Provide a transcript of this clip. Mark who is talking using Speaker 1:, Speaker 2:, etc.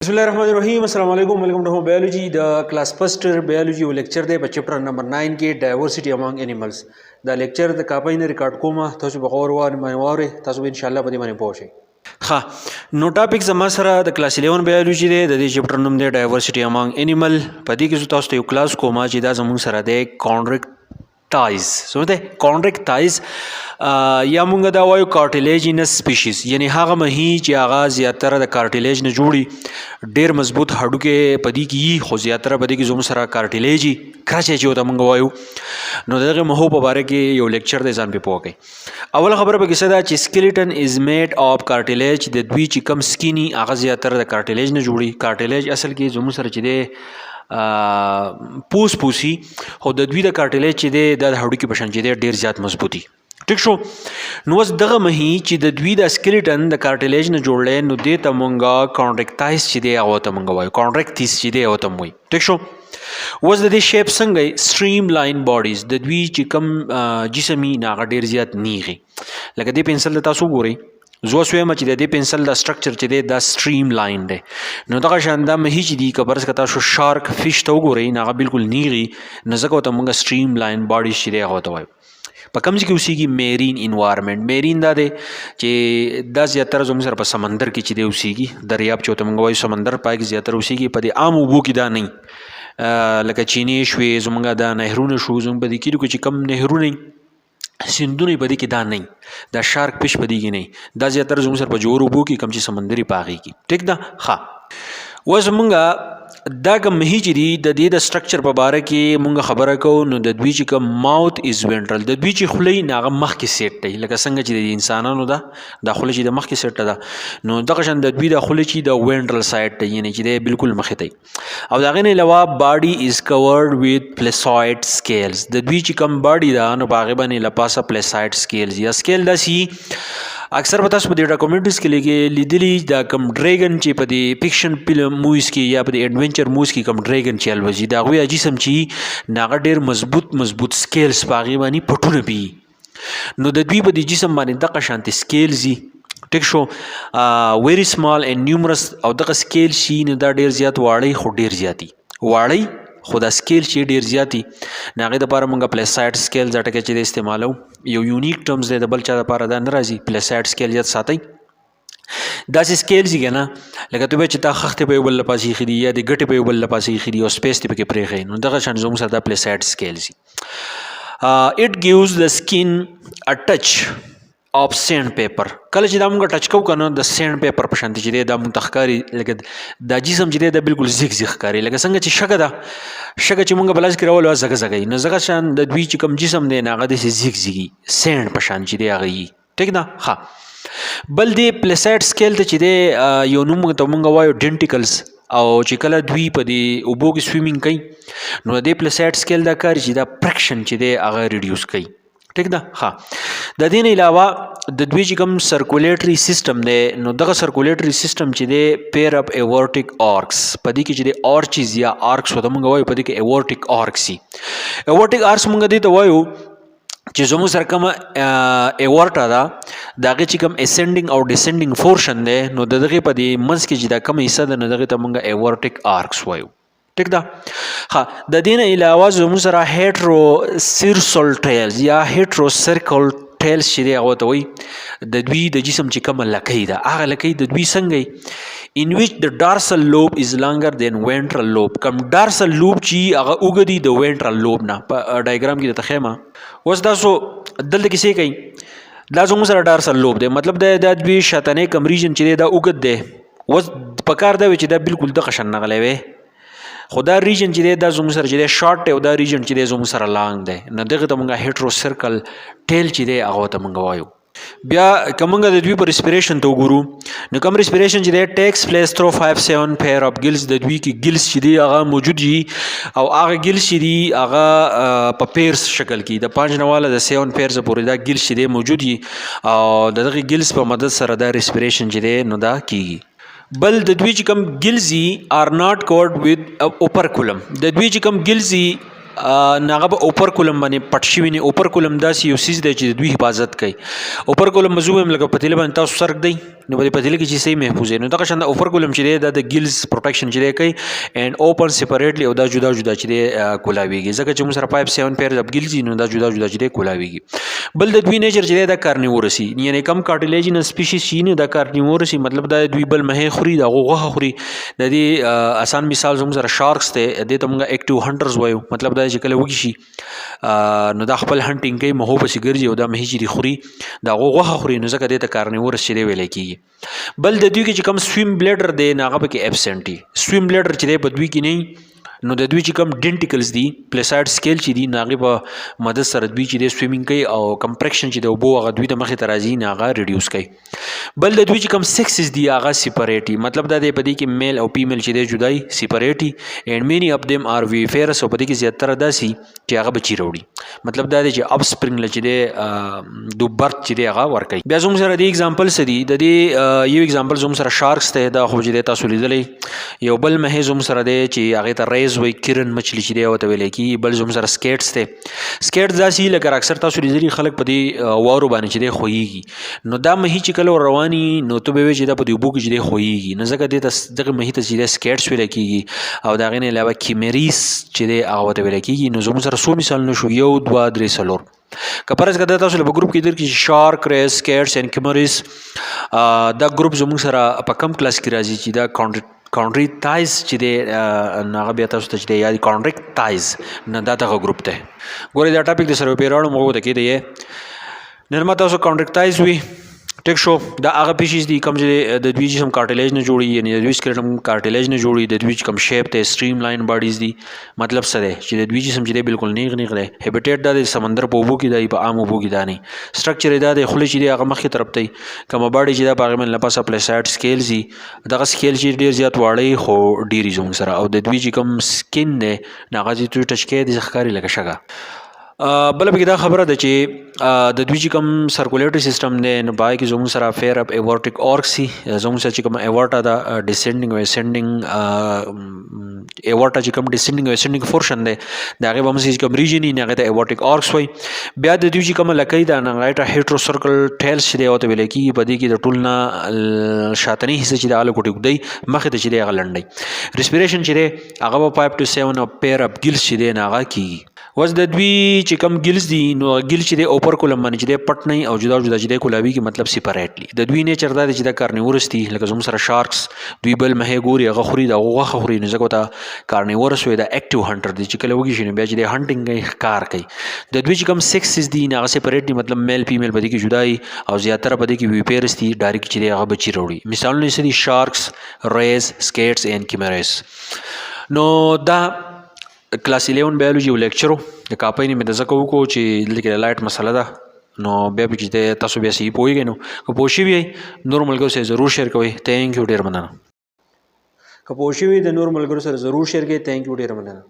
Speaker 1: بسم الله الرحمن الرحیم. السلام علیکم. ویلکم ټو بایولوژي د کلاس فرست بایولوژي یو لیکچر دی په چپټر نمبر 9 کې ډایورسټي امونګ انیملز. دا لیکچر د کاپۍ نه ریکارډ کوم، تاسو به غور واره تاسو به ان شاء الله په دې باندې پوه شئ. ښه نو ټاپک زما سره د کلاس 11 بایولوژي دی، د دې چپټر نوم دی ډایورسټي امونګ انیمل. په دې کې تاسو ته یو کلاس کوم چې دا زموږ سره دی کانډریکټایز. سمته کانډریکټایز یا مونږ دا وایو کارټیلیجینس سپیشیز، یعنی هغه مهي چې هغه زیاتره د کارټیلیج نه جوړي، ډیر مضبوط هډوکې په دې کې خو زیاتره په دې کې زموږ سره کارټیلیجي کرچې چې ورته مونږ وایو. نو دغه مهو په باره کې یو لیکچر دی، ځان پې پوه کړئ. اوله خبره پکې څه ده چې سکلیټن از میډ اف کارټیلیج. د دوی چې کم سکینی هغه زیاتره د کارټیلیج نه جوړي. کارټیلیج اصل کې زموږ سره چې دی پوسی خو د دوی د کارټیلیج چې دی د هډوکي په شان چې دی ډیر زیات مضبوطي. ټیک شو. نو اوس دغه مهي چې د دوی د سکلیټن د کارټیلیج نه جوړلی، نو دې ته مونږه کانډریکټایز چې دی هغه ته مونږ وایو، کانډریکټیز چې دی هغه ته مونږ وایو. ټیک شو. اوس د دې شیپ څنګه سټریم لاین باډیز، د دوی چې کم جسمي نه هغه ډیر زیات نیغي. لکه دې پنسل ته تاسو ګورئ، زه اوس وایم چې د دې پنسل د سټرکچر چې دی دا سټریم لاین دی. نو دغه شان دا مهي چې دی که فرض که تاسو شارک فش ته وګورئ نو هغه بالکل نیغي، نو ځکه ورته مونږ سټریم لاین باډیز چې دی هغه ته وایو. په کوم ځای کې اوسېږي؟ میرین انوایرمنټ. میرین دا دی چې دا زیاتره زموږ سره په سمندر کې چې دی اوسېږي، دریاب چې ورته موږ وایو سمندر، پای کې زیاتره اوسېږي. په دې عام اوبو کې دا نه، لکه چینې شوې، زموږ دا نهرونه شو، زموږ په دې کلیو کې چې کم نهرونه سیندونه په دې کې دا نه، دا شارک فش په دې کې نه، دا زیاتره زموږ سره په جوړ اوبو کې کم چې سمندري په هغې کې. ټیک ده. ښه اوس مونږه دا کوم مهي چې دي د دې د سټرکچر په باره کې مونږ خبره کوو. نو د دوی چې کوم ماوت از وینټرل، د دوی چې خوله یې هغه مخکې سیټ دی، لکه څنګه چې د انسانانو ده دا خوله چې د مخکې سیټه ده، نو دغه شان د دوی د خوله چې د وینټرل سایډ دی، یعنی چې دی بالکل مخې ته. او د هغې نه علاوه باډي از کورډ ویت پلیساید سکیلز. د دوی چې کوم باډي ده نو په هغې باندې له پاسه پلیساید سکیلز یا سکیل داسې اکثر به تاسو په دې ډاکومنټریز کې لیدلي، دا کم ډریګن چې په دې فکشن فلم موویز کې یا په دې ایډونچر موویز کې کم ډریګن چې الوځي، د هغوی جسم چې هغه ډېر مضبوط سکیلز په هغې باندې پټونه پي. نو د دوی په دې جسم باندې دغه شانتې سکیلز دي. ټیک شو. ویری سمال اینډ نیومرس. او دغه سکیل شي نو دا ډېر زیات واړی خو ډېر زیاتي واړی خو دا سکیل چې ډیر زیاتی، نو هغې دپاره مونږ پلیساید سکیل دا ټکی چې دی استعمالو. یو یونیک ټرمز دی، د بل چا دپاره دا نه راځي. پلیساید سکیل یاد ساتئ. داسې سکیلز دي که نه، لکه ته وایې چې تا خښتې په یو بل له پاسې ایښي دي یا د ګټې په یو بل له پاسې ایښي دي او سپیس دې پکې پرېښی، نو دغه شان زموږ سره دا پلیساید سکیلز دي. اټ ګیوز د سکین ا ټچ اف سینډ پیپر. کله چې دا مونږ ټچ کوو که نه، د سینډ پیپر په شانتې چې دی دا مونږ ته ښکاري، لکه دا جسم چې دی دا بالکل زیګ زیګ ښکاري، لکه څنګه چې شګه ده، شګه چې مونږ په لاس کې راولو زګه زګوي، نو زګه شان د دوی چې کوم جسم دی نو هغه داسې زیګ زیګي سینډ په شان چې دی هغه یي. ټیک ده. ښه بل دی پلیساید سکیل ته چې دی یو نوم ته مونږ وایو ډینټیکلز. او چې کله دوی په دې اوبو کې سویمینګ کوي نو د دې پلیساید سکیل دا کار چې دا فرکشن چې دی هغه ریډیوس کوي. ټیک ده. ښه د دې نه علاوه د دوی چې کوم سرکولیټري سیسټم دی، نو دغه سرکولیټري سیسټم چې دی پیر اپ ایورټیک آرکس، په دې کې چې دی آرچیز یا آرکس ورته مونږ وایو، په دې کې ایورټیک آرکس وي. ایورټیک آرکس مونږ دې ته وایو چې زموږ سره کومه ایورټا ده د هغې چې کوم اسینډینګ او ډسینډینګ پورشن دی، نو د دغې په دې منځ کې چې دا کومه حصه ده نو دغې ته مونږ ایورټیک آرکس وایو. ټیک ده. ښه د دې نه علاوه زموږ سره هیټرو سیرسل ټیلز یا هیټرو سرکل ټیلز چې دی هغه ته وایي. د دوی د جسم چې کومه لکۍ ده هغه لکۍ د دوی څنګه in which the dorsal lobe is longer than ventral lobe. کم dorsal lobe چې هغه اوږه دي د ventral lobe نه. په ډایګرام کې درته ښیم. اوس تاسو دلته کې څه کوي، دا زموږ سره dorsal lobe دی، مطلب دا دوی شاتنی کم ریجن چې دی دا اوږد دی. اوس پکار دا وي چې دا بالکل دغه شان نغلی وی، خو دا ریجن چې دی دا زموږ سره چې دی شارټ دی او دا ریجن چې دی زموږ سره لانګ دی. نو دغې ته مونږ هیټرو سرکل ټیل چې دی هغه ته مونږ وایو. بیا که مونږ د دوی په ریسپریشن ته وګورو نو کوم ریسپریشن چې دی ټیکس پلیس تھرو 5-7 پیر اف ګلز. د دوی کې ګلز چې دی هغه موجود وي او هغه ګلز چې دي هغه په پیرس شکل کې د 5 نه واله د 7 پیرز پورې دا ګلز چې دی موجود وي او د دغې ګلز په مدد سره دا ریسپریشن چې دی نو دا کیږي. بل د دوی چې کوم ګلزي آر ناٹ کورډ وذ اوپرکولم. د دوی چې کوم ګلزي ناغه په اوپرکولم باندې پټ شوي نه. اوپرکولم داسې یو سیز دی چې د دوی حفاظت کوي. اوپرکولم مزو هم لکه پتیله باندې تاسو سرک دی نو په پتیله کې چې صحیح محفوظ نو دغه شان د اوپرکولم چې دی د ګیلز پروټیکشن چې دی کوي اینڈ اوپن سیپریټلی او دا جدا جدا چې دی کولاویږي ځکه چې موږ سره 5-7 پیر د ګیلز نو دا جدا جدا چې دی کولاویږي. بل د دوی نیچر چې دی دا کارنیورس یعنی کم کارټیلیجینس سپیشیز شي نه دا کارنیورس مطلب دا دوی بل مهه خوري دا غوغه خوري. د دې آسان مثال زموږ سره شارکس ته د ته موږ اکټیو هانټرز وایو مطلب دا چې کله وږي شي نو دا خپل هانټینګ کوي مهو پسې ګرځي او دا مهي چې خوري دا غوغه خوري نو ځکه د ته کارنیورس چې دی ویل کیږي. بل د دوی کې چې کم سویم بلیډر دی ناغه پکې ابسنټ دي. سویم بلیډر چې دی په دوی کې نه نو د دوی چې کم ډینټیکلز دي پلیساید سکیل چې دي ناغه په مدد سره دوی چې دی سویمینګ کوي او کمپریکشن چې دی وبو هغه دوی د مخې ته راځي ناغه ریډیوس کوي. بل د دوی چې کم سیکسز دي هغه سیپریټي مطلب دا دی په دې کې میل او فیمیل چې دی جدای سیپریټي اینڈ مینی اف دیم آر وی فیرس او په دې کې زیاتره داسي چې هغه بچی وروړي مطلب دا دی چې اپ سپرینګ لچ دی دو برت چې دی هغه ورکوي. بیا زموږ سره د ایگزامپل سدي د دې یو ایگزامپل زموږ سره شارکس ته دا خو چې تاسو لیدلې. یو بل مه زموږ سره دی چې هغه ته وي کرن مچلی چې دی او ته ویل کی. بل زموږ سره سکیټس ته سکیټ داسي لکه اکثر تاسو لیدلې خلک په دې وارو باندې چې دی خوېږي نو دا مه چې کله رواني نو ته به چې دا په دې بو کې چې دی خوېږي نو ځکه دې دغه مه ته چې دی سکیټس ویل کیږي او دا غنه علاوه کیمریس چې دی هغه ته ویل کیږي. نو زموږ سره 100 مثال نشو 1 2 3 4 کپرز کده تاسو په گروپ کې در کې شارک ریس سکیټس اینڈ کیمریس دا گروپ زموږ سره په کم کلاس کې راځي چې دا Chondrichthyes چې دی ناغه بیا تاسو ته چې دی یا Chondrichthyes نه دا دغه گروپ ته ګورې دا ټاپک د سره پیراړو موږ ته کې دی نن ما تاسو Chondrichthyes وی ټیک شو دا هغه پیشیز دي کوم چې د دوی جسم کارټیلیج نه جوړي یعنی د دوی سکلیټم کارټیلیج نه جوړي د دوی کوم شیپ ته سټریم لاین باډیز دي مطلب څه دی چې د دوی جسم چې دی بالکل نیغ نیغ دی. هیبیټیټ دا د سمندر په اوبو کې دی په عام اوبو کې دا نه سټرکچر دا د خلی چې دی هغه مخې طرف ته کوم باډي چې دا په هغه من لپاسه پلیساید سکیل زی دغه سکیل چې ډیر زیات واړی خو ډیری زوم سره او د دوی چې کوم سکین دی ناغه چې تو ټچ کې د ښکاری لکه شګه. بل به دا خبره ده چې د دوی چې کوم سرکولیټری سیستم دی نو پای کې زموږ سره افیر اپ ایورټیک اورکسي زموږ سره چې کوم ایورټا دا ډیسندینګ او اسندینګ ایورټا چې کوم ډیسندینګ او اسندینګ پورشن دی دا هغه به موږ کوم ریجن نه هغه ته ایورټیک اورکس وای. بیا د دوی چې کوم لکې دا نه رائټ هیټرو سرکل ټیلز چې دی او ته ویل کی په دې کې د ټول نه شاتنی حصہ چې د اله کوټي دی مخه ته چې دی هغه لنډي ریسپیریشن چې دی هغه 5 to 7 او پیر اپ ګیلز چې دی نه هغه کی وز د دوی چې کم ګیلز دي نو ګیل چې د اوپرکولم باندې چې د پټ نه او جدا جدا چې د کولاوي کې مطلب سیپریټلی د دوی نیچر دا چې د کارنیورس دي لکه زموږ سره شارکس دوی بل مه ګوري هغه خوري دا غوغه خوري نو ځکه ته کارنیورس وي دا اکټیو هانټر دي چې کله وږي شي بیا چې د هانټینګ کوي ښکار کوي. د دوی چې کم سیکسز دي نه سیپریټ دي مطلب میل فیمیل بده کې جدای او زیاتره بده کې وی پیرس دي ډایرکټ چې هغه بچی وروړي. مثالونه یې دي شارکس ریز سکیټس اینڈ کیمریس. نو دا کلاس 11 بایولوژي لیکچر د کاپای نه مې د زکه وکړو چې لکه لایټ مسله ده نو بیا به چې تاسو بیا صحیح پوهیږئ نو که پوه شوي نور ملګرو سره ضرور شیر کوئ. تھینک یو ډېر مننه. که پوه شوي د نور ملګرو سره ضرور شیر کوئ. تھینک یو ډېر مننه.